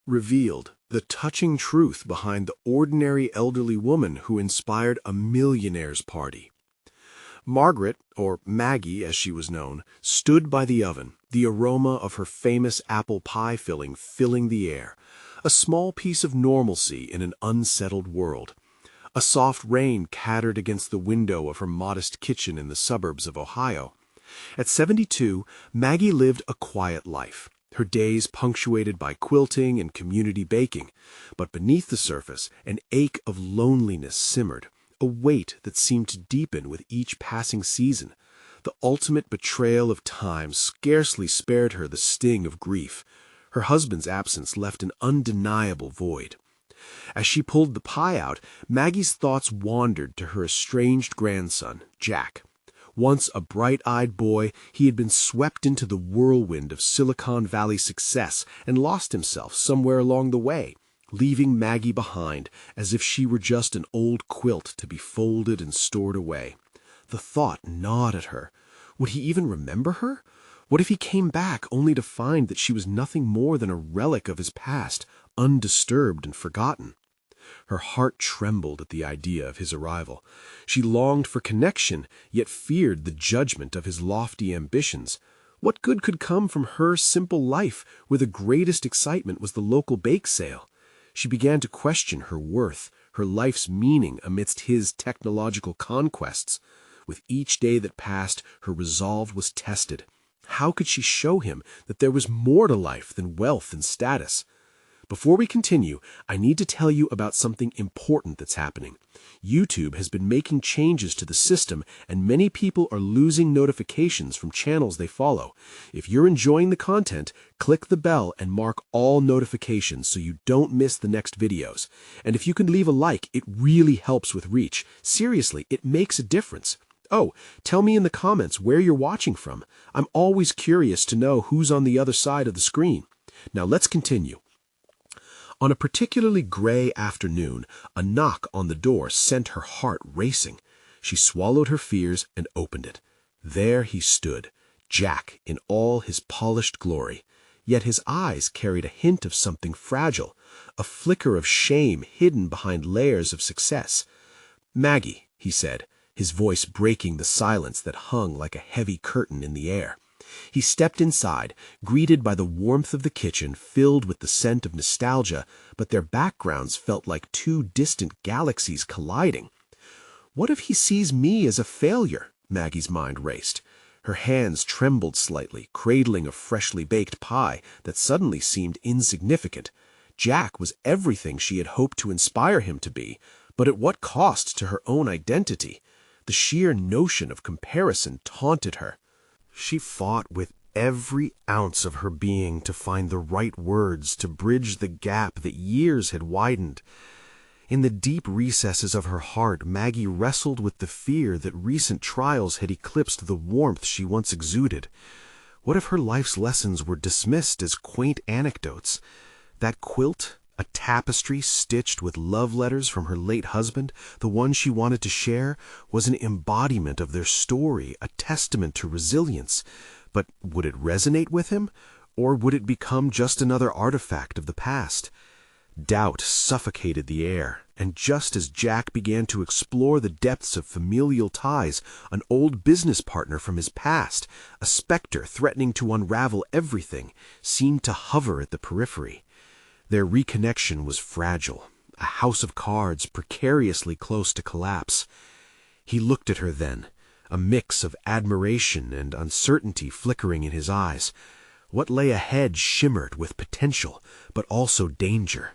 revealed the touching truth behind the ordinary elderly woman who inspired a millionaire's party. Margaret, or Maggie as she was known, stood by the oven, the aroma of her famous apple pie filling the air, a small piece of normalcy in an unsettled world. A soft rain cattered against the window of her modest kitchen in the suburbs of Ohio. At 72, Maggie lived a quiet life, her days punctuated by quilting and community baking, but beneath the surface, an ache of loneliness simmered, a weight that seemed to deepen with each passing season. The ultimate betrayal of time scarcely spared her the sting of grief. Her husband's absence left an undeniable void. As she pulled the pie out, Maggie's thoughts wandered to her estranged grandson, Jack. Once a bright-eyed boy, he had been swept into the whirlwind of Silicon Valley success and lost himself somewhere along the way, leaving Maggie behind as if she were just an old quilt to be folded and stored away. The thought gnawed at her. Would he even remember her? What if he came back only to find that she was nothing more than a relic of his past, undisturbed and forgotten? Her heart trembled at the idea of his arrival. She longed for connection, yet feared the judgment of his lofty ambitions. What good could come from her simple life, where the greatest excitement was the local bake sale? She began to question her worth, her life's meaning amidst his technological conquests. With each day that passed, her resolve was tested. How could she show him that there was more to life than wealth and status? Before we continue, I need to tell you about something important that's happening. YouTube has been making changes to the system, and many people are losing notifications from channels they follow. If you're enjoying the content, click the bell and mark all notifications so you don't miss the next videos. And if you can leave a like, it really helps with reach. Seriously, it makes a difference. Oh, tell me in the comments where you're watching from. I'm always curious to know who's on the other side of the screen. Now let's continue. On a particularly gray afternoon, a knock on the door sent her heart racing. She swallowed her fears and opened it. There he stood, Jack in all his polished glory. Yet his eyes carried a hint of something fragile, a flicker of shame hidden behind layers of success. "Maggie," he said, his voice breaking the silence that hung like a heavy curtain in the air. He stepped inside, greeted by the warmth of the kitchen filled with the scent of nostalgia, but their backgrounds felt like two distant galaxies colliding. What if he sees me as a failure? Maggie's mind raced. Her hands trembled slightly, cradling a freshly baked pie that suddenly seemed insignificant. Jack was everything she had hoped to inspire him to be, but at what cost to her own identity? The sheer notion of comparison taunted her. She fought with every ounce of her being to find the right words to bridge the gap that years had widened. In the deep recesses of her heart, Maggie wrestled with the fear that recent trials had eclipsed the warmth she once exuded. What if her life's lessons were dismissed as quaint anecdotes? That quilt, a tapestry stitched with love letters from her late husband, the one she wanted to share, was an embodiment of their story, a testament to resilience. But would it resonate with him, or would it become just another artifact of the past? Doubt suffocated the air, and just as Jack began to explore the depths of familial ties, an old business partner from his past, a specter threatening to unravel everything, seemed to hover at the periphery. Their reconnection was fragile, a house of cards precariously close to collapse. He looked at her then, a mix of admiration and uncertainty flickering in his eyes. What lay ahead shimmered with potential, but also danger.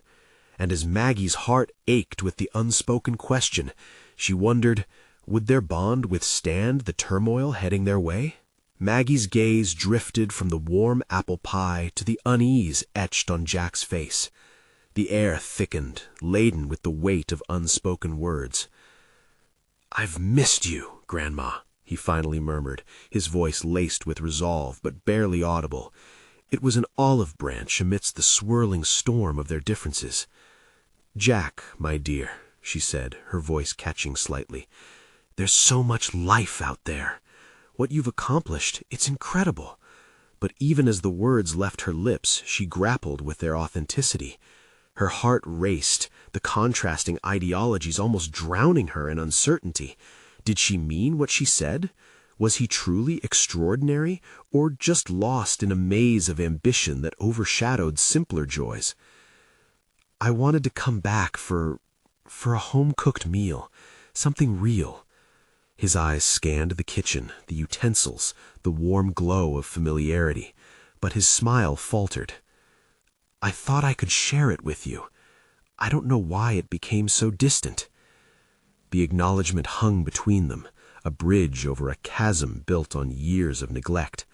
And as Maggie's heart ached with the unspoken question, she wondered, would their bond withstand the turmoil heading their way? Maggie's gaze drifted from the warm apple pie to the unease etched on Jack's face. The air thickened, laden with the weight of unspoken words. "I've missed you, Grandma," he finally murmured, his voice laced with resolve but barely audible. It was an olive branch amidst the swirling storm of their differences. "Jack, my dear," she said, her voice catching slightly, "there's so much life out there. What you've accomplished, it's incredible. But even as the words left her lips, she grappled with their authenticity. Her heart raced, the contrasting ideologies almost drowning her in uncertainty. Did she mean what she said? Was he truly extraordinary, or just lost in a maze of ambition that overshadowed simpler joys? I wanted to come back for a home-cooked meal, something real. His eyes scanned the kitchen, the utensils, the warm glow of familiarity, but his smile faltered. I thought I could share it with you. I don't know why it became so distant. The acknowledgement hung between them, a bridge over a chasm built on years of neglect.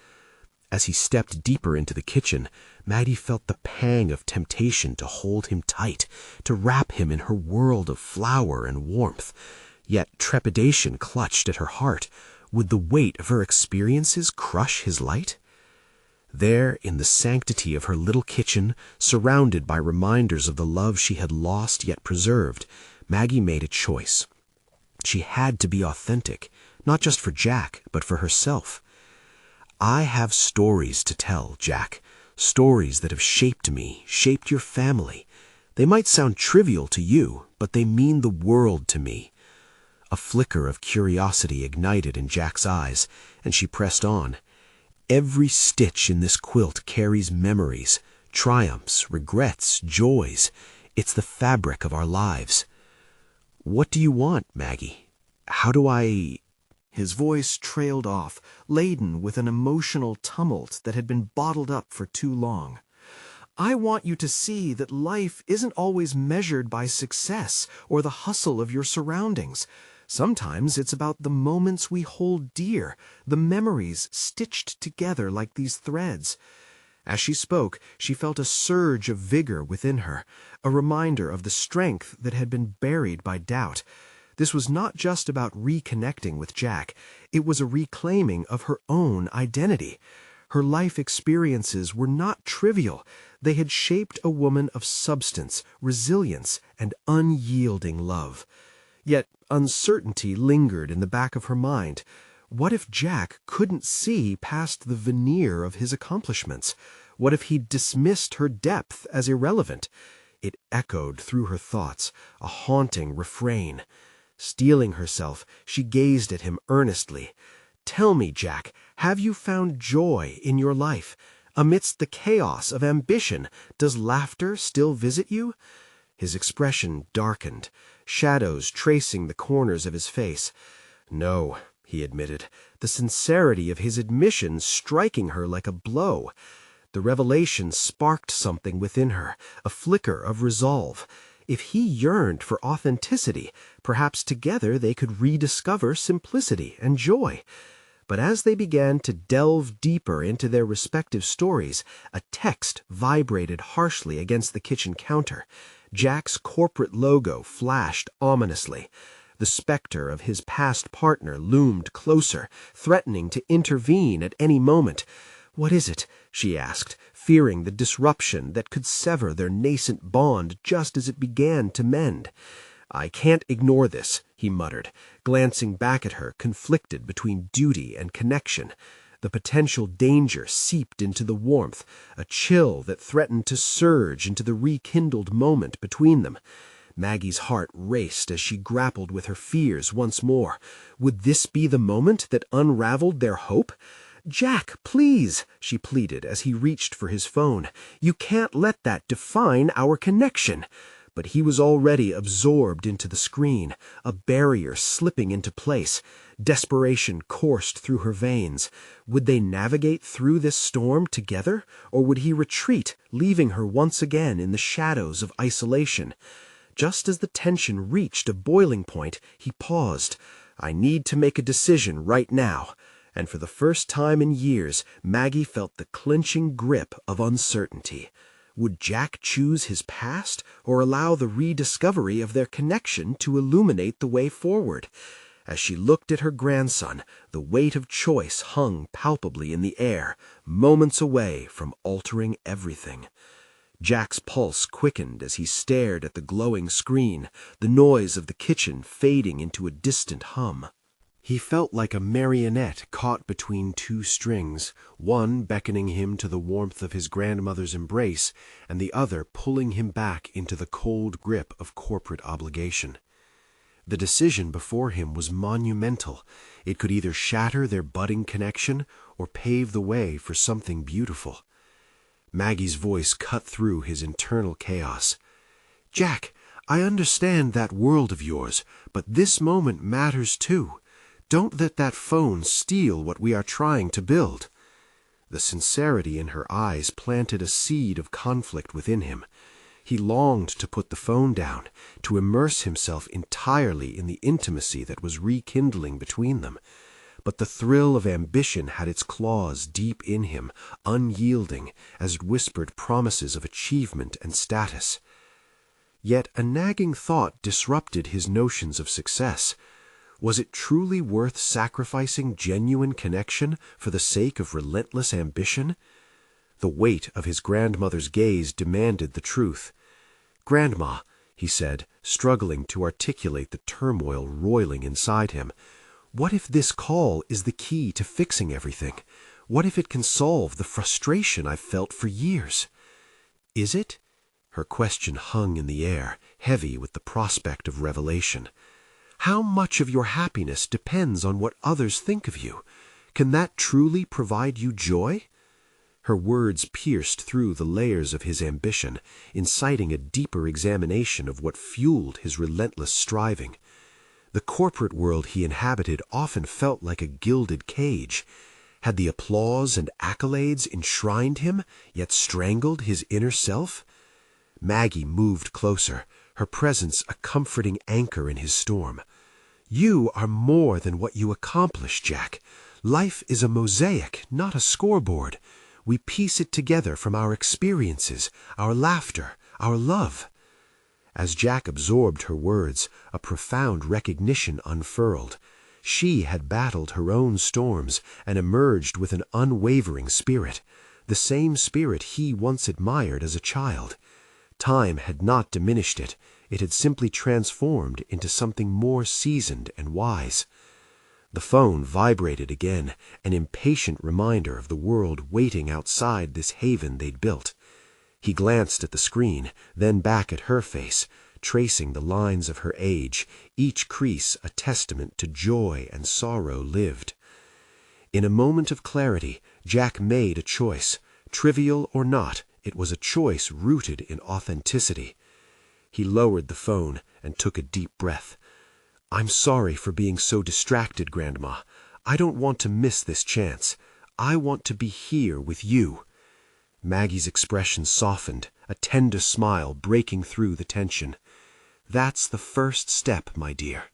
As he stepped deeper into the kitchen, Maddie felt the pang of temptation to hold him tight, to wrap him in her world of flour and warmth. Yet trepidation clutched at her heart. Would the weight of her experiences crush his light? There, in the sanctity of her little kitchen, surrounded by reminders of the love she had lost yet preserved, Maggie made a choice. She had to be authentic, not just for Jack, but for herself. I have stories to tell, Jack, stories that have shaped me, shaped your family. They might sound trivial to you, but they mean the world to me. A flicker of curiosity ignited in Jack's eyes, and she pressed on. Every stitch in this quilt carries memories, triumphs, regrets, joys. It's the fabric of our lives. What do you want, Maggie? How do I... His voice trailed off, laden with an emotional tumult that had been bottled up for too long. I want you to see that life isn't always measured by success or the hustle of your surroundings. Sometimes it's about the moments we hold dear, the memories stitched together like these threads. As she spoke, she felt a surge of vigor within her, a reminder of the strength that had been buried by doubt. This was not just about reconnecting with Jack. It was a reclaiming of her own identity. Her life experiences were not trivial. They had shaped a woman of substance, resilience, and unyielding love. Yet uncertainty lingered in the back of her mind. What if Jack couldn't see past the veneer of his accomplishments? What if he dismissed her depth as irrelevant? It echoed through her thoughts, a haunting refrain. Steeling herself, she gazed at him earnestly. Tell me, Jack, have you found joy in your life? Amidst the chaos of ambition, does laughter still visit you? His expression darkened, shadows tracing the corners of his face. No, he admitted, the sincerity of his admission striking her like a blow. The revelation sparked something within her, a flicker of resolve. If he yearned for authenticity, perhaps together they could rediscover simplicity and joy. But as they began to delve deeper into their respective stories, a text vibrated harshly against the kitchen counter. Jack's corporate logo flashed ominously. The specter of his past partner loomed closer, threatening to intervene at any moment. "What is it?" she asked, fearing the disruption that could sever their nascent bond just as it began to mend. "I can't ignore this," he muttered, glancing back at her, conflicted between duty and connection. The potential danger seeped into the warmth, a chill that threatened to surge into the rekindled moment between them. Maggie's heart raced as she grappled with her fears once more. Would this be the moment that unraveled their hope? "Jack, please," she pleaded as he reached for his phone. "You can't let that define our connection." But he was already absorbed into the screen, a barrier slipping into place. Desperation coursed through her veins. Would they navigate through this storm together, or would he retreat, leaving her once again in the shadows of isolation? Just as the tension reached a boiling point, he paused. "I need to make a decision right now." And for the first time in years, Maggie felt the clinching grip of uncertainty. Would Jack choose his past, or allow the rediscovery of their connection to illuminate the way forward? As she looked at her grandson, the weight of choice hung palpably in the air, moments away from altering everything. Jack's pulse quickened as he stared at the glowing screen, the noise of the kitchen fading into a distant hum. He felt like a marionette caught between two strings, one beckoning him to the warmth of his grandmother's embrace, and the other pulling him back into the cold grip of corporate obligation. The decision before him was monumental. It could either shatter their budding connection or pave the way for something beautiful. Maggie's voice cut through his internal chaos. "Jack, I understand that world of yours, but this moment matters too. Don't let that phone steal what we are trying to build." The sincerity in her eyes planted a seed of conflict within him. He longed to put the phone down, to immerse himself entirely in the intimacy that was rekindling between them. But the thrill of ambition had its claws deep in him, unyielding, as it whispered promises of achievement and status. Yet a nagging thought disrupted his notions of success. Was it truly worth sacrificing genuine connection for the sake of relentless ambition? The weight of his grandmother's gaze demanded the truth. "Grandma," he said, struggling to articulate the turmoil roiling inside him, "what if this call is the key to fixing everything? What if it can solve the frustration I've felt for years?" "Is it?" Her question hung in the air, heavy with the prospect of revelation. "How much of your happiness depends on what others think of you? Can that truly provide you joy?" Her words pierced through the layers of his ambition, inciting a deeper examination of what fueled his relentless striving. The corporate world he inhabited often felt like a gilded cage. Had the applause and accolades enshrined him, yet strangled his inner self? Maggie moved closer, her presence a comforting anchor in his storm. "You are more than what you accomplish, Jack. Life is a mosaic, not a scoreboard. We piece it together from our experiences, our laughter, our love." As Jack absorbed her words, a profound recognition unfurled. She had battled her own storms and emerged with an unwavering spirit, the same spirit he once admired as a child. Time had not diminished it. It had simply transformed into something more seasoned and wise. The phone vibrated again, an impatient reminder of the world waiting outside this haven they'd built. He glanced at the screen, then back at her face, tracing the lines of her age, each crease a testament to joy and sorrow lived. In a moment of clarity, Jack made a choice. Trivial or not, it was a choice rooted in authenticity. He lowered the phone and took a deep breath. "I'm sorry for being so distracted, Grandma. I don't want to miss this chance. I want to be here with you." Maggie's expression softened, a tender smile breaking through the tension. "That's the first step, my dear."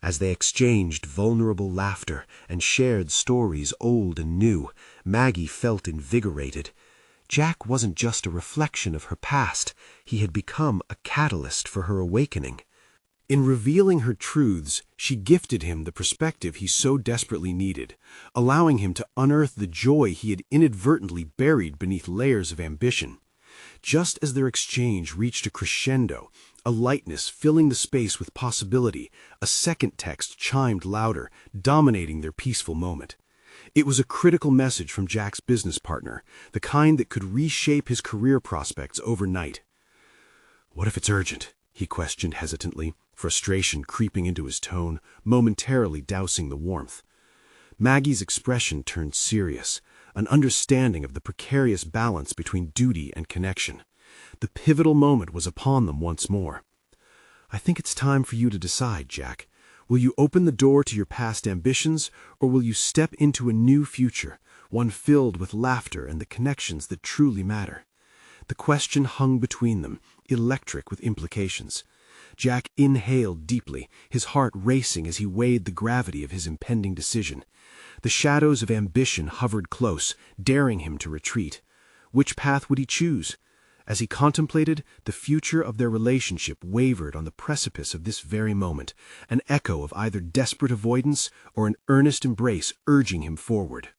As they exchanged vulnerable laughter and shared stories old and new, Maggie felt invigorated. Jack wasn't just a reflection of her past, he had become a catalyst for her awakening. In revealing her truths, she gifted him the perspective he so desperately needed, allowing him to unearth the joy he had inadvertently buried beneath layers of ambition. Just as their exchange reached a crescendo, a lightness filling the space with possibility, a second text chimed louder, dominating their peaceful moment. It was a critical message from Jack's business partner, the kind that could reshape his career prospects overnight. "What if it's urgent?" he questioned hesitantly, frustration creeping into his tone, momentarily dousing the warmth. Maggie's expression turned serious, an understanding of the precarious balance between duty and connection. The pivotal moment was upon them once more. "I think it's time for you to decide, Jack. Will you open the door to your past ambitions, or will you step into a new future, one filled with laughter and the connections that truly matter?" The question hung between them, electric with implications. Jack inhaled deeply, his heart racing as he weighed the gravity of his impending decision. The shadows of ambition hovered close, daring him to retreat. Which path would he choose? As he contemplated, the future of their relationship wavered on the precipice of this very moment, an echo of either desperate avoidance or an earnest embrace urging him forward.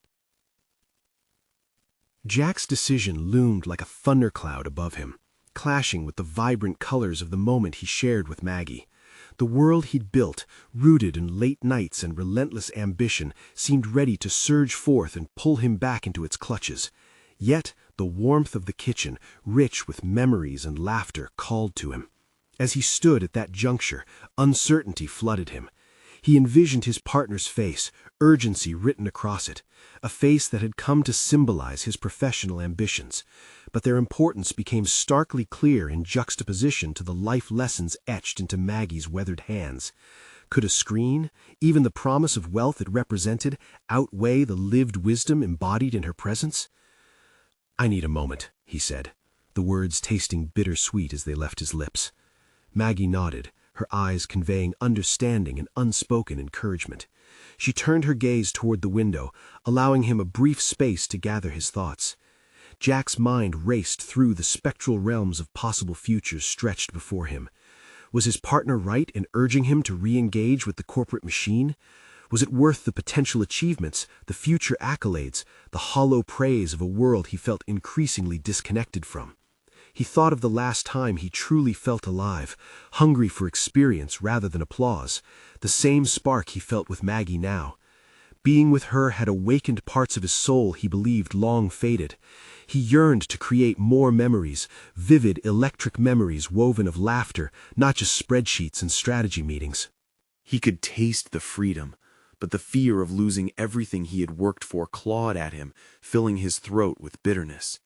Jack's decision loomed like a thundercloud above him, clashing with the vibrant colors of the moment he shared with Maggie. The world he'd built, rooted in late nights and relentless ambition, seemed ready to surge forth and pull him back into its clutches. Yet the warmth of the kitchen, rich with memories and laughter, called to him. As he stood at that juncture, uncertainty flooded him. He envisioned his partner's face, urgency written across it, a face that had come to symbolize his professional ambitions. But their importance became starkly clear in juxtaposition to the life lessons etched into Maggie's weathered hands. Could a screen, even the promise of wealth it represented, outweigh the lived wisdom embodied in her presence? "I need a moment," he said, the words tasting bittersweet as they left his lips. Maggie nodded, her eyes conveying understanding and unspoken encouragement. She turned her gaze toward the window, allowing him a brief space to gather his thoughts. Jack's mind raced through the spectral realms of possible futures stretched before him. Was his partner right in urging him to re-engage with the corporate machine? Was it worth the potential achievements, the future accolades, the hollow praise of a world he felt increasingly disconnected from? He thought of the last time he truly felt alive, hungry for experience rather than applause, the same spark he felt with Maggie now. Being with her had awakened parts of his soul he believed long faded. He yearned to create more memories, vivid, electric memories woven of laughter, not just spreadsheets and strategy meetings. He could taste the freedom, but the fear of losing everything he had worked for clawed at him, filling his throat with bitterness.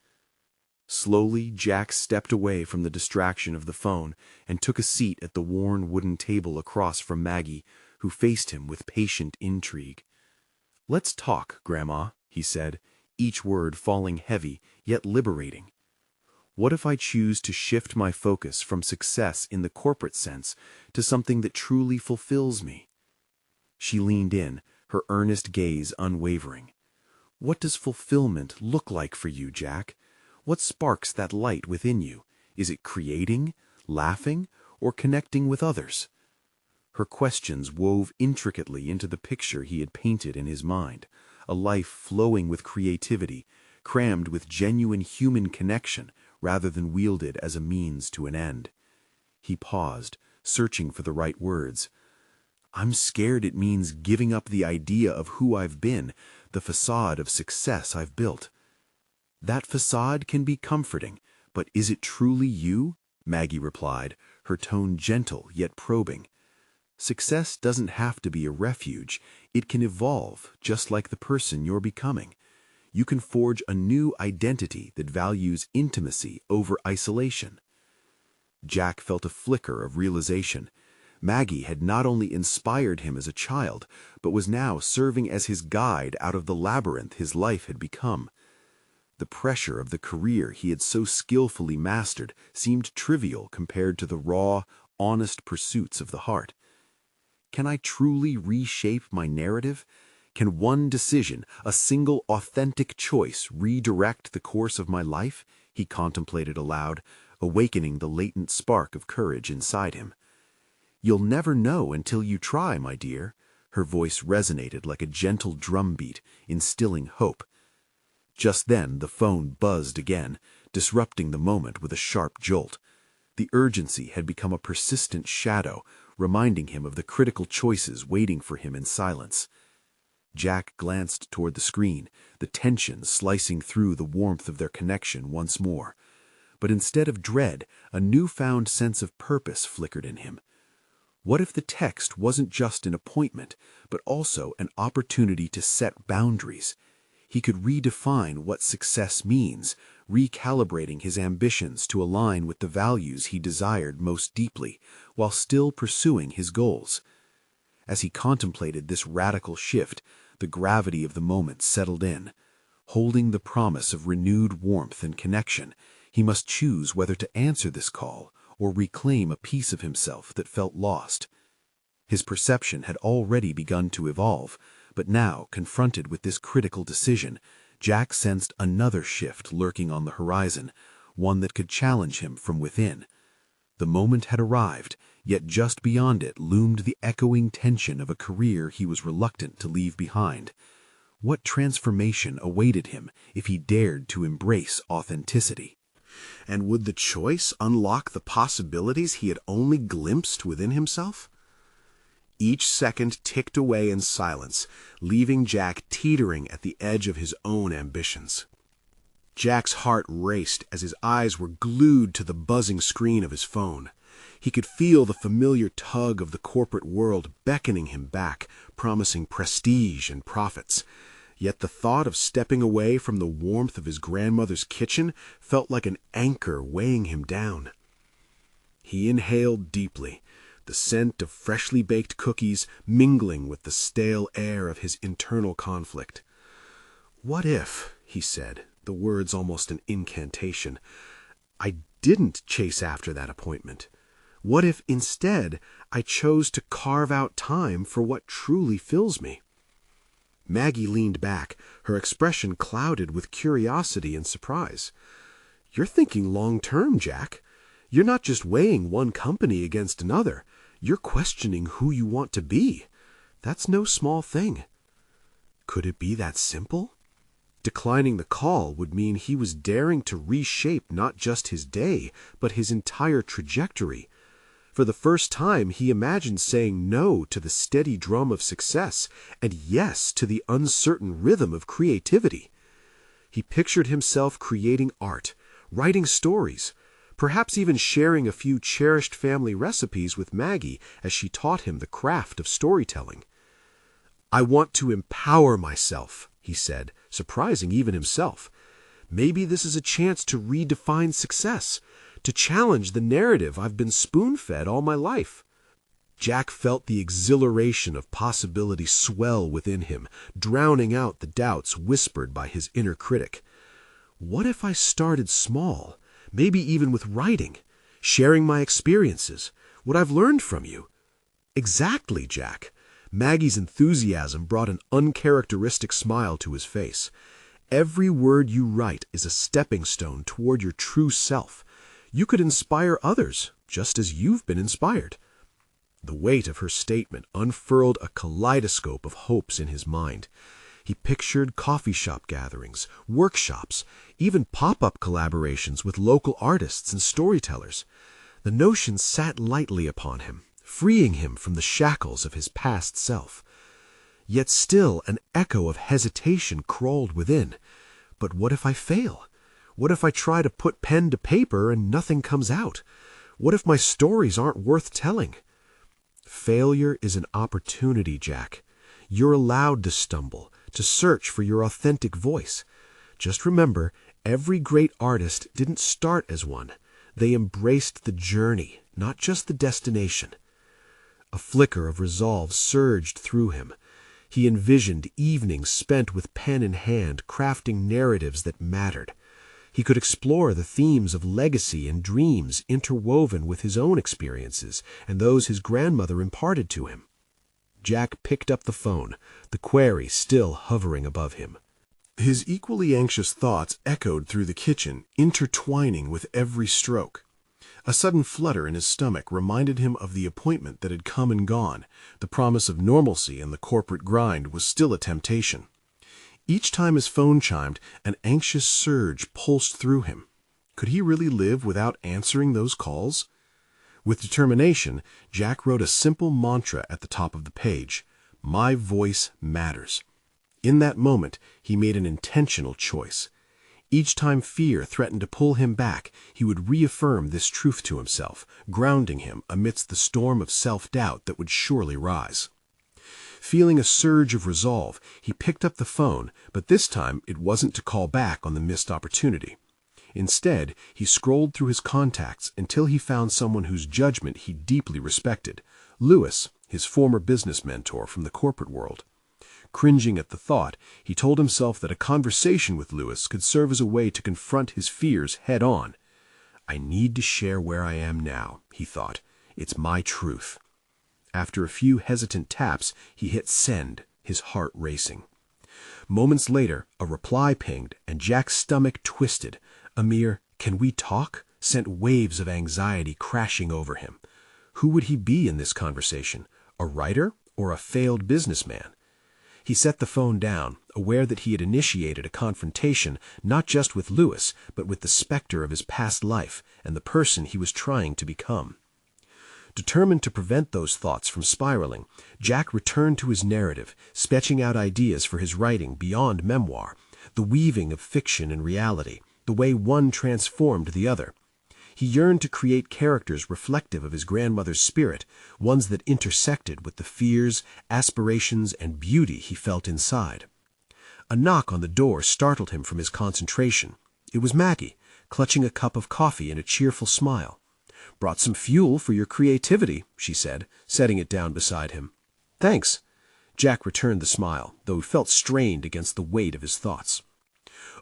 Slowly, Jack stepped away from the distraction of the phone and took a seat at the worn wooden table across from Maggie, who faced him with patient intrigue. "Let's talk, Grandma," he said, each word falling heavy, yet liberating. "What if I choose to shift my focus from success in the corporate sense to something that truly fulfills me?" She leaned in, her earnest gaze unwavering. "What does fulfillment look like for you, Jack? What sparks that light within you? Is it creating, laughing, or connecting with others?" Her questions wove intricately into the picture he had painted in his mind, a life flowing with creativity, crammed with genuine human connection rather than wielded as a means to an end. He paused, searching for the right words. "I'm scared it means giving up the idea of who I've been, the facade of success I've built." "That facade can be comforting, but is it truly you?" Maggie replied, her tone gentle yet probing. "Success doesn't have to be a refuge. It can evolve, just like the person you're becoming. You can forge a new identity that values intimacy over isolation." Jack felt a flicker of realization. Maggie had not only inspired him as a child, but was now serving as his guide out of the labyrinth his life had become. The pressure of the career he had so skillfully mastered seemed trivial compared to the raw, honest pursuits of the heart. "Can I truly reshape my narrative? Can one decision, a single authentic choice, redirect the course of my life?" he contemplated aloud, awakening the latent spark of courage inside him. "You'll never know until you try, my dear." Her voice resonated like a gentle drumbeat, instilling hope. Just then the phone buzzed again, disrupting the moment with a sharp jolt. The urgency had become a persistent shadow, reminding him of the critical choices waiting for him in silence. Jack glanced toward the screen, the tension slicing through the warmth of their connection once more. But instead of dread, a newfound sense of purpose flickered in him. What if the text wasn't just an appointment, but also an opportunity to set boundaries? He could redefine what success means, recalibrating his ambitions to align with the values he desired most deeply, while still pursuing his goals. As he contemplated this radical shift, the gravity of the moment settled in. Holding the promise of renewed warmth and connection, he must choose whether to answer this call or reclaim a piece of himself that felt lost. His perception had already begun to evolve, but now, confronted with this critical decision, Jack sensed another shift lurking on the horizon, one that could challenge him from within. The moment had arrived, yet just beyond it loomed the echoing tension of a career he was reluctant to leave behind. What transformation awaited him if he dared to embrace authenticity? And would the choice unlock the possibilities he had only glimpsed within himself? Each second ticked away in silence, leaving Jack teetering at the edge of his own ambitions. Jack's heart raced as his eyes were glued to the buzzing screen of his phone. He could feel the familiar tug of the corporate world beckoning him back, promising prestige and profits. Yet the thought of stepping away from the warmth of his grandmother's kitchen felt like an anchor weighing him down. He inhaled deeply, the scent of freshly baked cookies mingling with the stale air of his internal conflict. "What if," he said, the words almost an incantation, "I didn't chase after that appointment? What if, instead, I chose to carve out time for what truly fills me?" Maggie leaned back, her expression clouded with curiosity and surprise. "You're thinking long-term, Jack. You're not just weighing one company against another. You're questioning who you want to be. That's no small thing." Could it be that simple? Declining the call would mean he was daring to reshape not just his day, but his entire trajectory. For the first time, he imagined saying no to the steady drum of success and yes to the uncertain rhythm of creativity. He pictured himself creating art, writing stories, perhaps even sharing a few cherished family recipes with Maggie as she taught him the craft of storytelling. "I want to empower myself," he said, surprising even himself. "Maybe this is a chance to redefine success, to challenge the narrative I've been spoon-fed all my life." Jack felt the exhilaration of possibility swell within him, drowning out the doubts whispered by his inner critic. What if I started small, maybe even with writing, sharing my experiences, what I've learned from you? Exactly, Jack. Maggie's enthusiasm brought an uncharacteristic smile to his face. Every word you write is a stepping stone toward your true self. You could inspire others, just as you've been inspired. The weight of her statement unfurled a kaleidoscope of hopes in his mind. He pictured coffee shop gatherings, workshops, even pop-up collaborations with local artists and storytellers. The notion sat lightly upon him, freeing him from the shackles of his past self. Yet still an echo of hesitation crawled within. But what if I fail? What if I try to put pen to paper and nothing comes out? What if my stories aren't worth telling? Failure is an opportunity, Jack. You're allowed to stumble, to search for your authentic voice. Just remember, every great artist didn't start as one. They embraced the journey, not just the destination. A flicker of resolve surged through him. He envisioned evenings spent with pen in hand, crafting narratives that mattered. He could explore the themes of legacy and dreams interwoven with his own experiences and those his grandmother imparted to him. Jack picked up the phone, the query still hovering above him. His equally anxious thoughts echoed through the kitchen, intertwining with every stroke. A sudden flutter in his stomach reminded him of the appointment that had come and gone. The promise of normalcy in the corporate grind was still a temptation. Each time his phone chimed, an anxious surge pulsed through him. Could he really live without answering those calls? With determination, Jack wrote a simple mantra at the top of the page: "My voice matters." In that moment, he made an intentional choice. Each time fear threatened to pull him back, he would reaffirm this truth to himself, grounding him amidst the storm of self-doubt that would surely rise. Feeling a surge of resolve, he picked up the phone, but this time it wasn't to call back on the missed opportunity. Instead, he scrolled through his contacts until he found someone whose judgment he deeply respected, Lewis, his former business mentor from the corporate world. Cringing at the thought, he told himself that a conversation with Lewis could serve as a way to confront his fears head-on. "I need to share where I am now," he thought. "It's my truth." After a few hesitant taps, he hit send, his heart racing. Moments later, a reply pinged, and Jack's stomach twisted. A mere "can we talk?" sent waves of anxiety crashing over him. Who would he be in this conversation? A writer or a failed businessman? He set the phone down, aware that he had initiated a confrontation not just with Lewis, but with the specter of his past life and the person he was trying to become. Determined to prevent those thoughts from spiraling, Jack returned to his narrative, sketching out ideas for his writing beyond memoir, the weaving of fiction and reality, the way one transformed the other. He yearned to create characters reflective of his grandmother's spirit, ones that intersected with the fears, aspirations, and beauty he felt inside. A knock on the door startled him from his concentration. It was Maggie, clutching a cup of coffee and a cheerful smile. "Brought some fuel for your creativity," she said, setting it down beside him. "Thanks." Jack returned the smile, though he felt strained against the weight of his thoughts.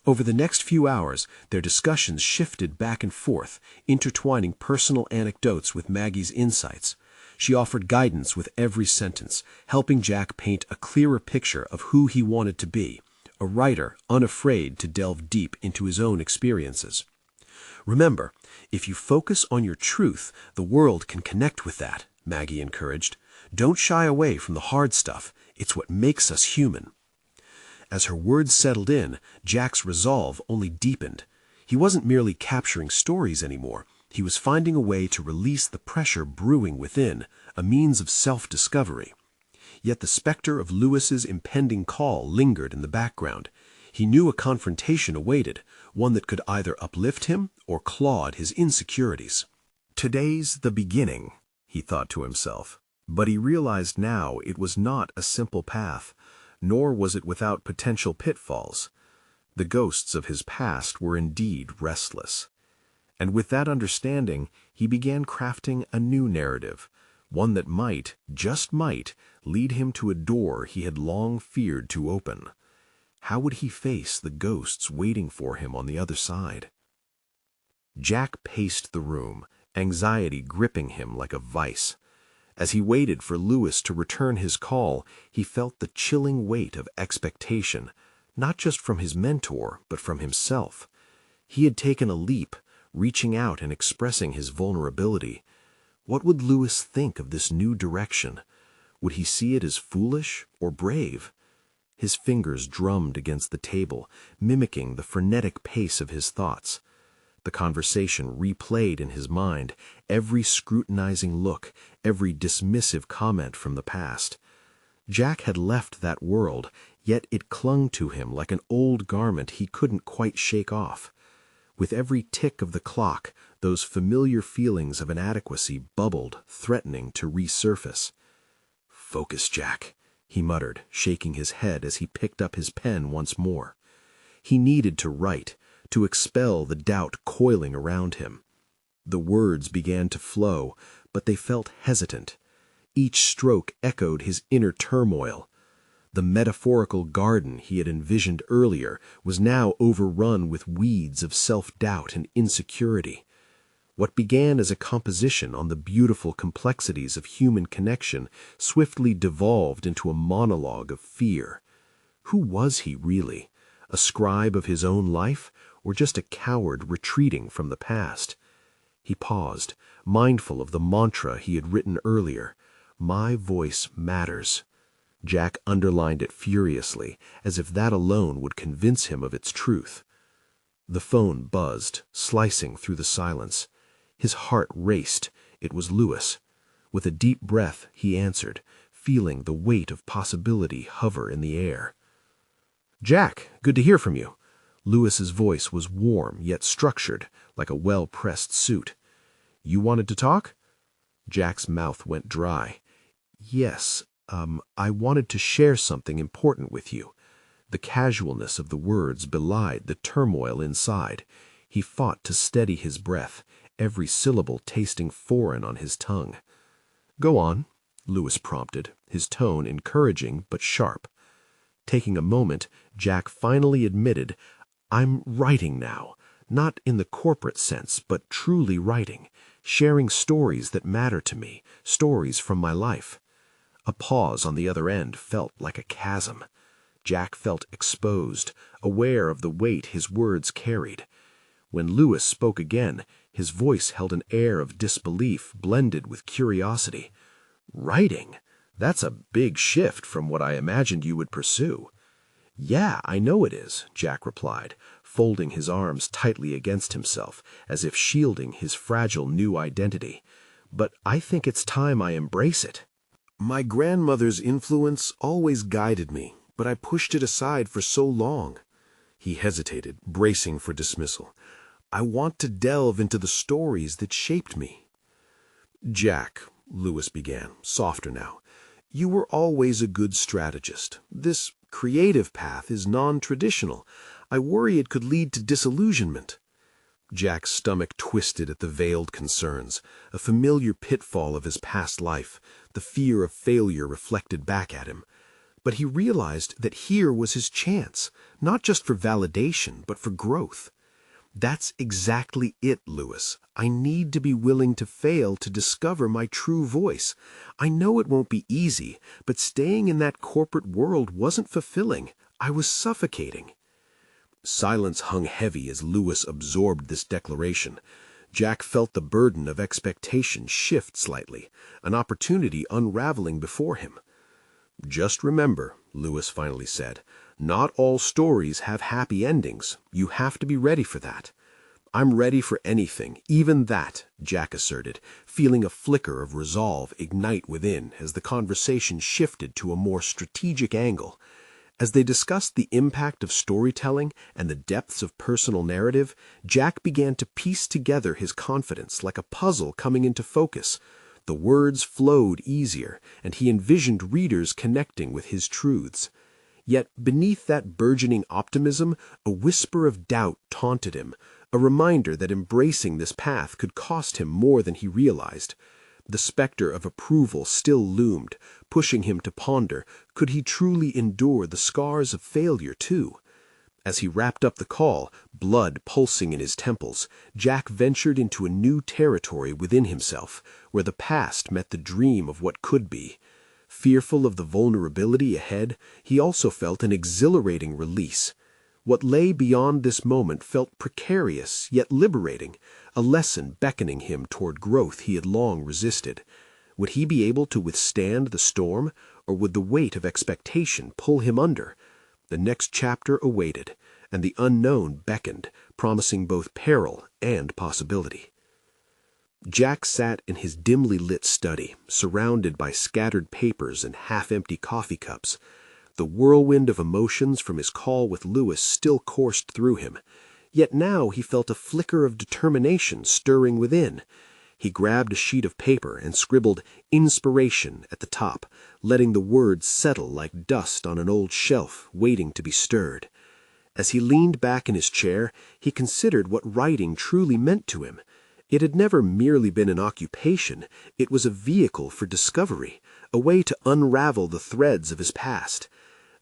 Over the next few hours, their discussions shifted back and forth, intertwining personal anecdotes with Maggie's insights. She offered guidance with every sentence, helping Jack paint a clearer picture of who he wanted to be, a writer unafraid to delve deep into his own experiences. "Remember, if you focus on your truth, the world can connect with that," Maggie encouraged. "Don't shy away from the hard stuff. It's what makes us human." As her words settled in, Jack's resolve only deepened. He wasn't merely capturing stories anymore. He was finding a way to release the pressure brewing within, a means of self-discovery. Yet the specter of Lewis's impending call lingered in the background. He knew a confrontation awaited, one that could either uplift him or clod his insecurities. "Today's the beginning," he thought to himself. But he realized now it was not a simple path, nor was it without potential pitfalls. The ghosts of his past were indeed restless. And with that understanding, he began crafting a new narrative, one that might, just might, lead him to a door he had long feared to open. How would he face the ghosts waiting for him on the other side? Jack paced the room, anxiety gripping him like a vice. As he waited for Lewis to return his call, he felt the chilling weight of expectation, not just from his mentor, but from himself. He had taken a leap, reaching out and expressing his vulnerability. What would Lewis think of this new direction? Would he see it as foolish or brave? His fingers drummed against the table, mimicking the frenetic pace of his thoughts. The conversation replayed in his mind, every scrutinizing look, every dismissive comment from the past. Jack had left that world, yet it clung to him like an old garment he couldn't quite shake off. With every tick of the clock, those familiar feelings of inadequacy bubbled, threatening to resurface. "Focus, Jack," he muttered, shaking his head as he picked up his pen once more. He needed to write, to expel the doubt coiling around him. The words began to flow, but they felt hesitant. Each stroke echoed his inner turmoil. The metaphorical garden he had envisioned earlier was now overrun with weeds of self-doubt and insecurity. What began as a composition on the beautiful complexities of human connection swiftly devolved into a monologue of fear. Who was he really? A scribe of his own life, or just a coward retreating from the past? He paused, mindful of the mantra he had written earlier. "My voice matters." Jack underlined it furiously, as if that alone would convince him of its truth. The phone buzzed, slicing through the silence. His heart raced. It was Lewis. With a deep breath, he answered, feeling the weight of possibility hover in the air. "Jack, good to hear from you." Lewis's voice was warm yet structured, like a well-pressed suit. "You wanted to talk?" Jack's mouth went dry. "Yes, I wanted to share something important with you." The casualness of the words belied the turmoil inside. He fought to steady his breath, every syllable tasting foreign on his tongue. "Go on," Lewis prompted, his tone encouraging but sharp. Taking a moment, Jack finally admitted, "I'm writing now, not in the corporate sense, but truly writing, sharing stories that matter to me, stories from my life." A pause on the other end felt like a chasm. Jack felt exposed, aware of the weight his words carried. When Lewis spoke again, his voice held an air of disbelief blended with curiosity. "Writing? That's a big shift from what I imagined you would pursue." "Yeah, I know it is," Jack replied, folding his arms tightly against himself, as if shielding his fragile new identity. but I think it's time I embrace it. My grandmother's influence always guided me, but I pushed it aside for so long. He hesitated, bracing for dismissal. I want to delve into the stories that shaped me. Jack, Lewis began, softer now, you were always a good strategist. This creative path is non-traditional. I worry it could lead to disillusionment. Jack's stomach twisted at the veiled concerns, a familiar pitfall of his past life, the fear of failure reflected back at him. But he realized that here was his chance, not just for validation, but for growth. That's exactly it, Lewis. I need to be willing to fail to discover my true voice. I know it won't be easy, but staying in that corporate world wasn't fulfilling. I was suffocating. Silence hung heavy as Lewis absorbed this declaration. Jack felt the burden of expectation shift slightly, an opportunity unraveling before him. Just remember, Lewis finally said, not all stories have happy endings. You have to be ready for that. I'm ready for anything, even that, Jack asserted, feeling a flicker of resolve ignite within as the conversation shifted to a more strategic angle. As they discussed the impact of storytelling and the depths of personal narrative, Jack began to piece together his confidence like a puzzle coming into focus. The words flowed easier, and he envisioned readers connecting with his truths. Yet beneath that burgeoning optimism, a whisper of doubt taunted him, a reminder that embracing this path could cost him more than he realized. The specter of approval still loomed, pushing him to ponder, could he truly endure the scars of failure too? As he wrapped up the call, blood pulsing in his temples, Jack ventured into a new territory within himself, where the past met the dream of what could be. Fearful of the vulnerability ahead, he also felt an exhilarating release. What lay beyond this moment felt precarious yet liberating, a lesson beckoning him toward growth he had long resisted. Would he be able to withstand the storm, or would the weight of expectation pull him under? The next chapter awaited, and the unknown beckoned, promising both peril and possibility. Jack sat in his dimly lit study, surrounded by scattered papers and half-empty coffee cups. The whirlwind of emotions from his call with Lewis still coursed through him. Yet now he felt a flicker of determination stirring within. He grabbed a sheet of paper and scribbled "Inspiration" at the top, letting the words settle like dust on an old shelf waiting to be stirred. As he leaned back in his chair, he considered what writing truly meant to him. It had never merely been an occupation, it was a vehicle for discovery, a way to unravel the threads of his past.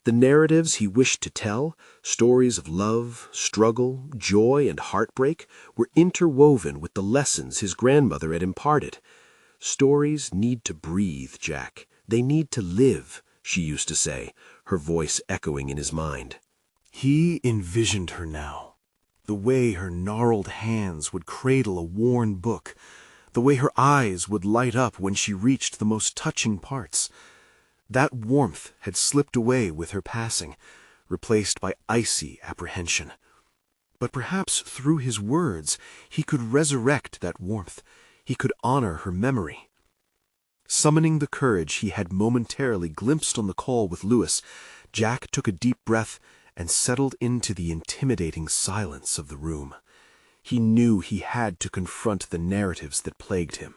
The narratives he wished to tell, stories of love, struggle, joy, and heartbreak, were interwoven with the lessons his grandmother had imparted. Stories need to breathe, Jack. They need to live, she used to say, her voice echoing in his mind. He envisioned her now. The way her gnarled hands would cradle a worn book, the way her eyes would light up when she reached the most touching parts. That warmth had slipped away with her passing, replaced by icy apprehension. But perhaps through his words he could resurrect that warmth. He could honor her memory. Summoning the courage he had momentarily glimpsed on the call with Lewis, Jack took a deep breath and settled into the intimidating silence of the room. He knew he had to confront the narratives that plagued him.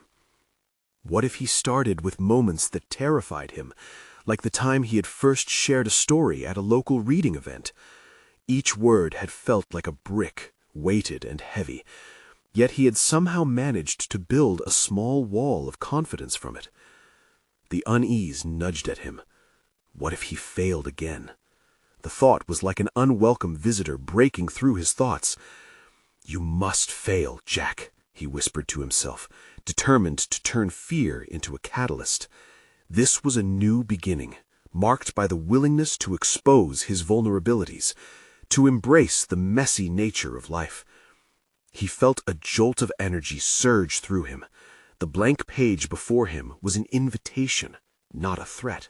What if he started with moments that terrified him, like the time he had first shared a story at a local reading event? Each word had felt like a brick, weighted and heavy, yet he had somehow managed to build a small wall of confidence from it. The unease nudged at him. What if he failed again? The thought was like an unwelcome visitor breaking through his thoughts. "You must fail, Jack," he whispered to himself, determined to turn fear into a catalyst. This was a new beginning, marked by the willingness to expose his vulnerabilities, to embrace the messy nature of life. He felt a jolt of energy surge through him. The blank page before him was an invitation, not a threat.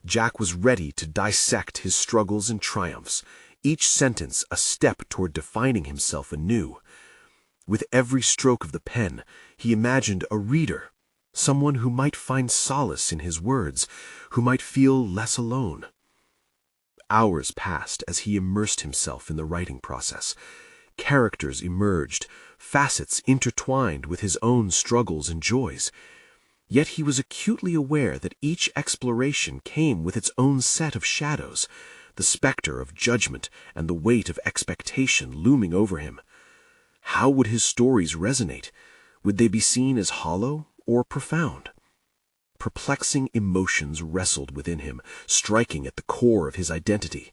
Jack was ready to dissect his struggles and triumphs, each sentence a step toward defining himself anew. With every stroke of the pen, he imagined a reader, someone who might find solace in his words, who might feel less alone. Hours passed as he immersed himself in the writing process. Characters emerged, facets intertwined with his own struggles and joys. Yet he was acutely aware that each exploration came with its own set of shadows, the specter of judgment and the weight of expectation looming over him. How would his stories resonate? Would they be seen as hollow or profound? Perplexing emotions wrestled within him, striking at the core of his identity.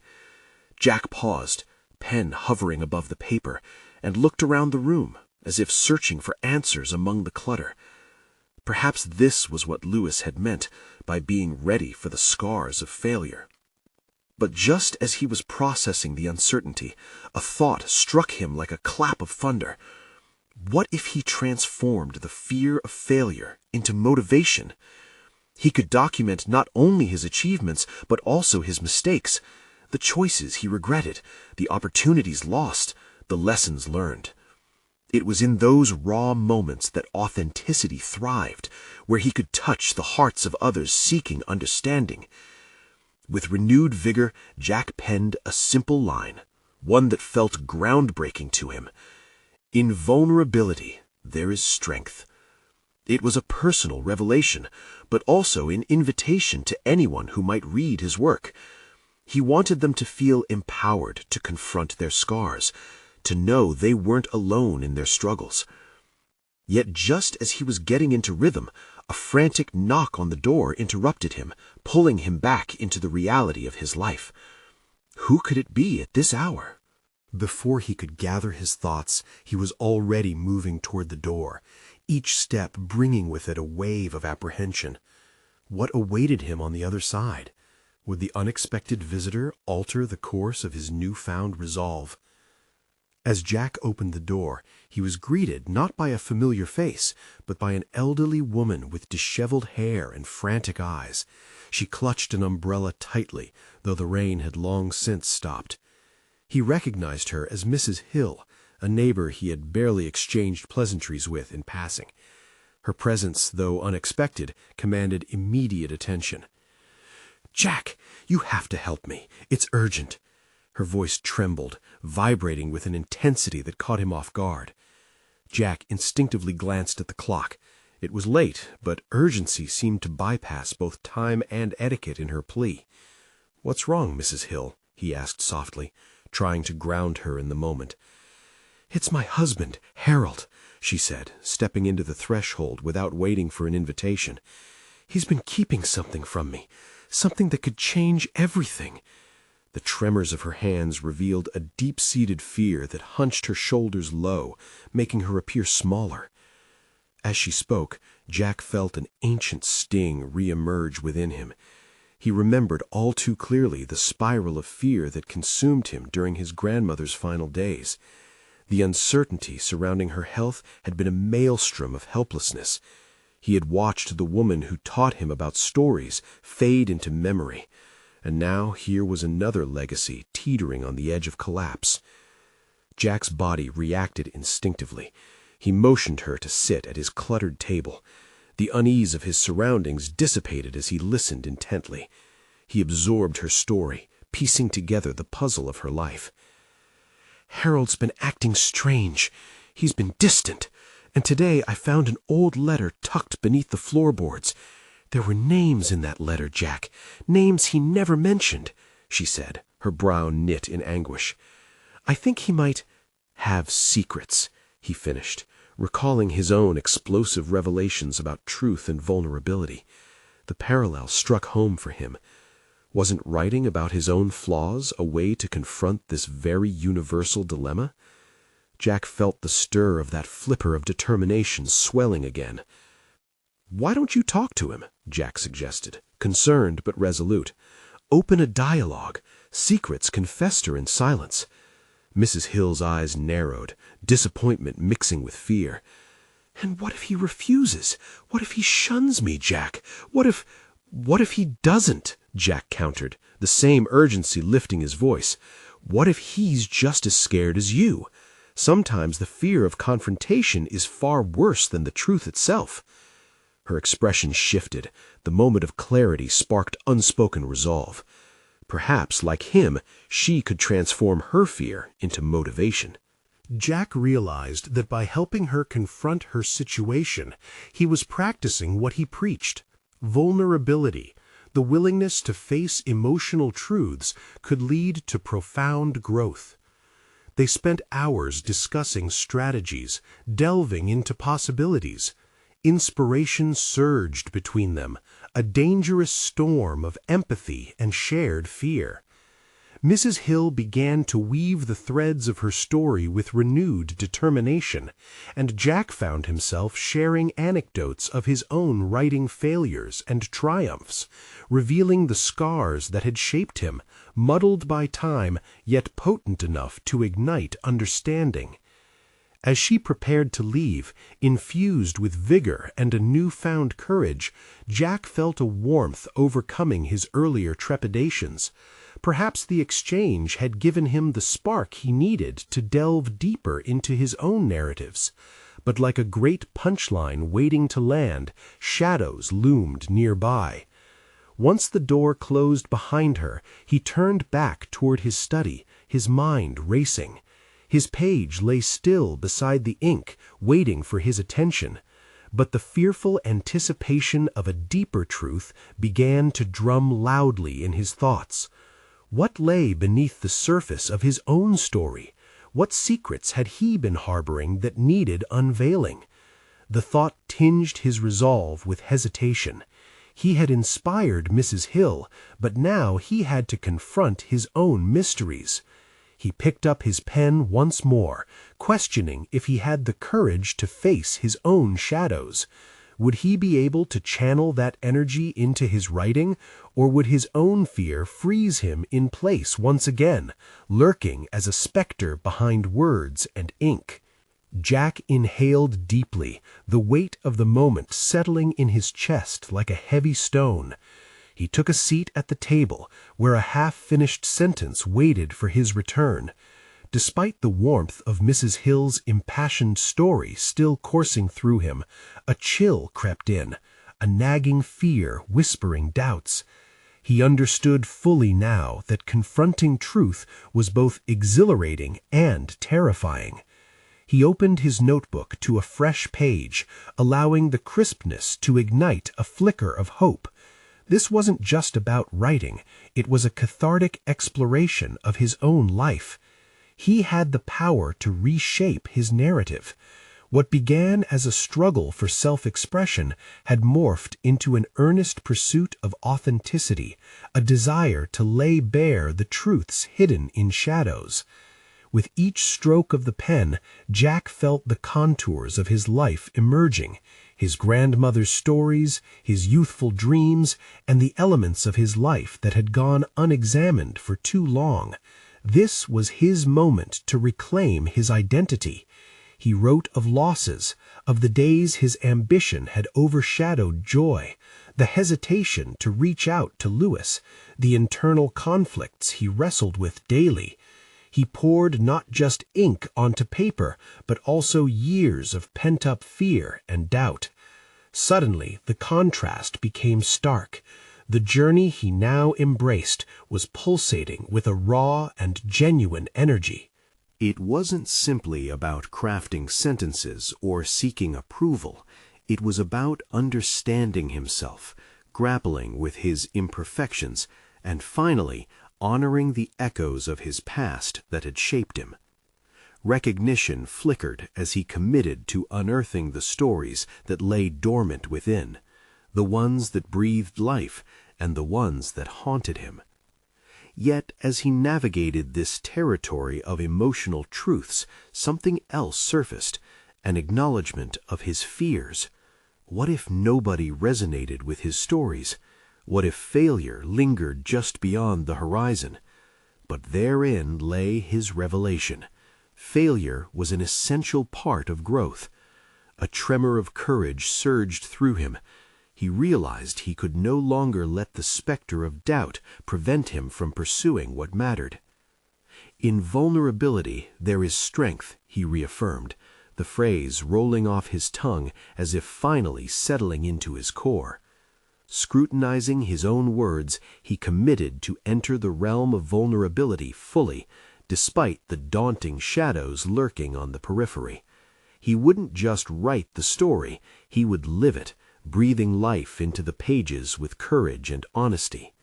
Jack paused, pen hovering above the paper, and looked around the room, as if searching for answers among the clutter. Perhaps this was what Lewis had meant by being ready for the scars of failure. But just as he was processing the uncertainty, a thought struck him like a clap of thunder. What if he transformed the fear of failure into motivation? He could document not only his achievements, but also his mistakes, the choices he regretted, the opportunities lost, the lessons learned. It was in those raw moments that authenticity thrived, where he could touch the hearts of others seeking understanding. With renewed vigor, Jack penned a simple line, one that felt groundbreaking to him. In vulnerability, there is strength. It was a personal revelation, but also an invitation to anyone who might read his work. He wanted them to feel empowered to confront their scars, to know they weren't alone in their struggles. Yet just as he was getting into rhythm, a frantic knock on the door interrupted him, pulling him back into the reality of his life. Who could it be at this hour? Before he could gather his thoughts, he was already moving toward the door, each step bringing with it a wave of apprehension. What awaited him on the other side? Would the unexpected visitor alter the course of his newfound resolve? As Jack opened the door, he was greeted not by a familiar face, but by an elderly woman with disheveled hair and frantic eyes. She clutched an umbrella tightly, though the rain had long since stopped. He recognized her as Mrs. Hill, a neighbor he had barely exchanged pleasantries with in passing. Her presence, though unexpected, commanded immediate attention. "Jack, you have to help me. It's urgent." Her voice trembled, vibrating with an intensity that caught him off guard. Jack instinctively glanced at the clock. It was late, but urgency seemed to bypass both time and etiquette in her plea. "What's wrong, Mrs. Hill?" he asked softly, trying to ground her in the moment. "It's my husband, Harold," she said, stepping into the threshold without waiting for an invitation. "He's been keeping something from me, something that could change everything." The tremors of her hands revealed a deep-seated fear that hunched her shoulders low, making her appear smaller. As she spoke, Jack felt an ancient sting re-emerge within him. He remembered all too clearly the spiral of fear that consumed him during his grandmother's final days. The uncertainty surrounding her health had been a maelstrom of helplessness. He had watched the woman who taught him about stories fade into memory. And now here was another legacy teetering on the edge of collapse. Jack's body reacted instinctively. He motioned her to sit at his cluttered table. The unease of his surroundings dissipated as he listened intently. He absorbed her story, piecing together the puzzle of her life. "Harold's been acting strange. He's been distant. And today I found an old letter tucked beneath the floorboards. There were names in that letter, Jack, names he never mentioned," she said, her brow knit in anguish. "I think he might have secrets," he finished, recalling his own explosive revelations about truth and vulnerability. The parallel struck home for him. Wasn't writing about his own flaws a way to confront this very universal dilemma? Jack felt the stir of that flipper of determination swelling again. "Why don't you talk to him?" Jack suggested, concerned but resolute. "Open a dialogue. Secrets can fester in silence." Mrs. Hill's eyes narrowed, disappointment mixing with fear. "And what if he refuses? What if he shuns me, Jack? What if he doesn't?" Jack countered, the same urgency lifting his voice. "What if he's just as scared as you? Sometimes the fear of confrontation is far worse than the truth itself." Her expression shifted. The moment of clarity sparked unspoken resolve. Perhaps, like him, she could transform her fear into motivation. Jack realized that by helping her confront her situation, he was practicing what he preached. Vulnerability, the willingness to face emotional truths, could lead to profound growth. They spent hours discussing strategies, delving into possibilities. Inspiration surged between them, a dangerous storm of empathy and shared fear. Mrs. Hill began to weave the threads of her story with renewed determination, and Jack found himself sharing anecdotes of his own writing failures and triumphs, revealing the scars that had shaped him, muddled by time, yet potent enough to ignite understanding. As she prepared to leave, infused with vigor and a newfound courage, Jack felt a warmth overcoming his earlier trepidations. Perhaps the exchange had given him the spark he needed to delve deeper into his own narratives. But like a great punchline waiting to land, shadows loomed nearby. Once the door closed behind her, he turned back toward his study, his mind racing. His page lay still beside the ink, waiting for his attention. But the fearful anticipation of a deeper truth began to drum loudly in his thoughts. What lay beneath the surface of his own story? What secrets had he been harboring that needed unveiling? The thought tinged his resolve with hesitation. He had inspired Mrs. Hill, but now he had to confront his own mysteries. He picked up his pen once more, questioning if he had the courage to face his own shadows. Would he be able to channel that energy into his writing, or would his own fear freeze him in place once again, lurking as a specter behind words and ink? Jack inhaled deeply, the weight of the moment settling in his chest like a heavy stone. He took a seat at the table, where a half-finished sentence waited for his return. Despite the warmth of Mrs. Hill's impassioned story still coursing through him, a chill crept in, a nagging fear whispering doubts. He understood fully now that confronting truth was both exhilarating and terrifying. He opened his notebook to a fresh page, allowing the crispness to ignite a flicker of hope. This wasn't just about writing, it was a cathartic exploration of his own life. He had the power to reshape his narrative. What began as a struggle for self-expression had morphed into an earnest pursuit of authenticity, a desire to lay bare the truths hidden in shadows. With each stroke of the pen, Jack felt the contours of his life emerging, his grandmother's stories, his youthful dreams, and the elements of his life that had gone unexamined for too long. This was his moment to reclaim his identity. He wrote of losses, of the days his ambition had overshadowed joy, the hesitation to reach out to Lewis, the internal conflicts he wrestled with daily. He poured not just ink onto paper, but also years of pent-up fear and doubt. Suddenly, the contrast became stark. The journey he now embraced was pulsating with a raw and genuine energy. It wasn't simply about crafting sentences or seeking approval. It was about understanding himself, grappling with his imperfections, and finally honoring the echoes of his past that had shaped him. Recognition flickered as he committed to unearthing the stories that lay dormant within, the ones that breathed life and the ones that haunted him. Yet, as he navigated this territory of emotional truths, something else surfaced, an acknowledgement of his fears. What if nobody resonated with his stories? What if failure lingered just beyond the horizon? But therein lay his revelation. Failure was an essential part of growth. A tremor of courage surged through him. He realized he could no longer let the specter of doubt prevent him from pursuing what mattered. In vulnerability there is strength, he reaffirmed, the phrase rolling off his tongue as if finally settling into his core. Scrutinizing his own words, he committed to enter the realm of vulnerability fully, despite the daunting shadows lurking on the periphery. He wouldn't just write the story, he would live it, breathing life into the pages with courage and honesty.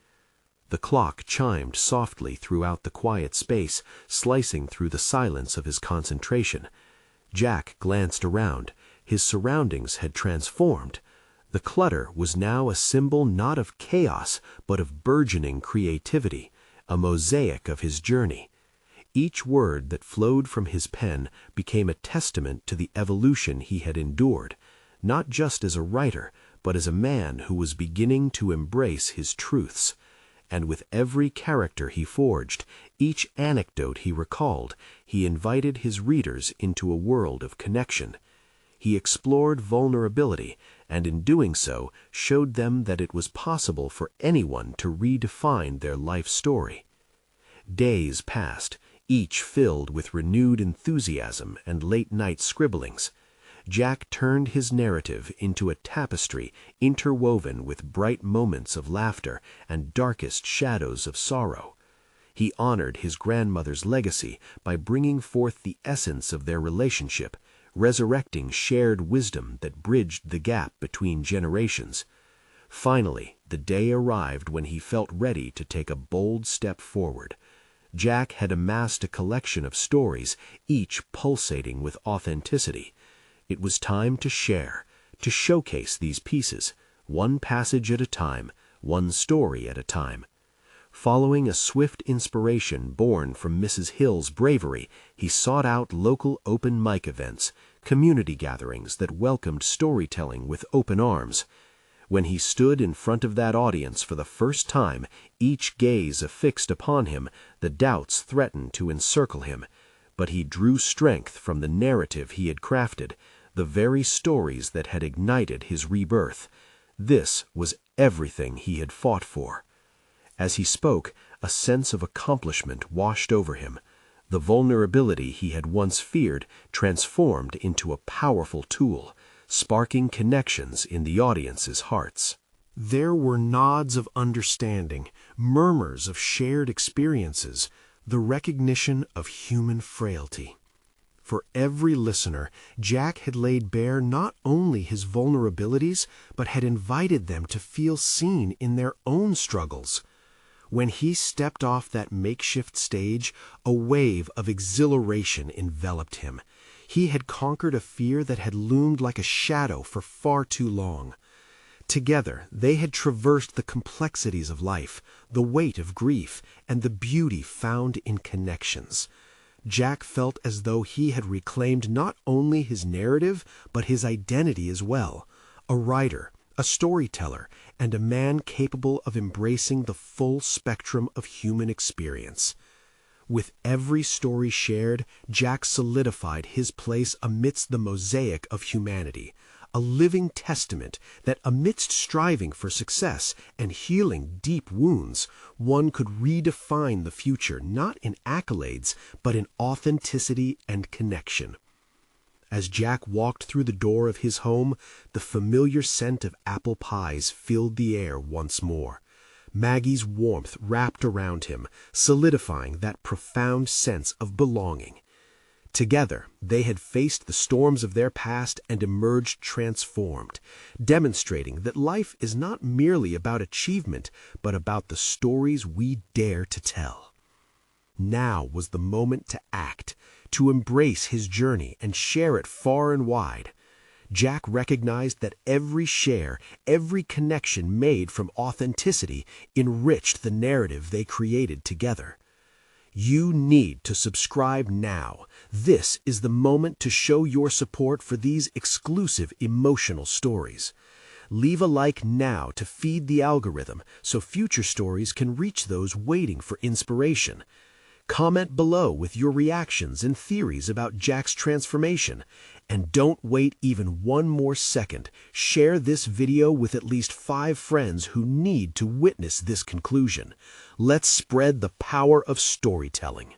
The clock chimed softly throughout the quiet space, slicing through the silence of his concentration. Jack glanced around. His surroundings had transformed. The clutter was now a symbol not of chaos, but of burgeoning creativity, a mosaic of his journey. Each word that flowed from his pen became a testament to the evolution he had endured, not just as a writer, but as a man who was beginning to embrace his truths. And with every character he forged, each anecdote he recalled, he invited his readers into a world of connection. He explored vulnerability, and in doing so, showed them that it was possible for anyone to redefine their life story. Days passed, each filled with renewed enthusiasm and late-night scribblings. Jack turned his narrative into a tapestry interwoven with bright moments of laughter and darkest shadows of sorrow. He honored his grandmother's legacy by bringing forth the essence of their relationship, resurrecting shared wisdom that bridged the gap between generations. Finally, the day arrived when he felt ready to take a bold step forward. Jack had amassed a collection of stories, each pulsating with authenticity. It was time to share, to showcase these pieces, one passage at a time, one story at a time. Following a swift inspiration born from Mrs. Hill's bravery, he sought out local open mic events, community gatherings that welcomed storytelling with open arms. When he stood in front of that audience for the first time, each gaze affixed upon him, the doubts threatened to encircle him. But he drew strength from the narrative he had crafted, the very stories that had ignited his rebirth. This was everything he had fought for. As he spoke, a sense of accomplishment washed over him. The vulnerability he had once feared transformed into a powerful tool, sparking connections in the audience's hearts. There were nods of understanding, murmurs of shared experiences, the recognition of human frailty. For every listener, Jack had laid bare not only his vulnerabilities, but had invited them to feel seen in their own struggles. When he stepped off that makeshift stage, a wave of exhilaration enveloped him. He had conquered a fear that had loomed like a shadow for far too long. Together, they had traversed the complexities of life, the weight of grief, and the beauty found in connections. Jack felt as though he had reclaimed not only his narrative, but his identity as well. A writer, a storyteller, and a man capable of embracing the full spectrum of human experience. With every story shared, Jack solidified his place amidst the mosaic of humanity, a living testament that amidst striving for success and healing deep wounds, one could redefine the future not in accolades, but in authenticity and connection. As Jack walked through the door of his home, the familiar scent of apple pies filled the air once more. Maggie's warmth wrapped around him, solidifying that profound sense of belonging. Together, they had faced the storms of their past and emerged transformed, demonstrating that life is not merely about achievement, but about the stories we dare to tell. Now was the moment to act, to embrace his journey and share it far and wide. Jack recognized that every share, every connection made from authenticity enriched the narrative they created together. You need to subscribe now. This is the moment to show your support for these exclusive emotional stories. Leave a like now to feed the algorithm so future stories can reach those waiting for inspiration. Comment below with your reactions and theories about Jack's transformation. And don't wait even one more second. Share this video with at least 5 friends who need to witness this conclusion. Let's spread the power of storytelling.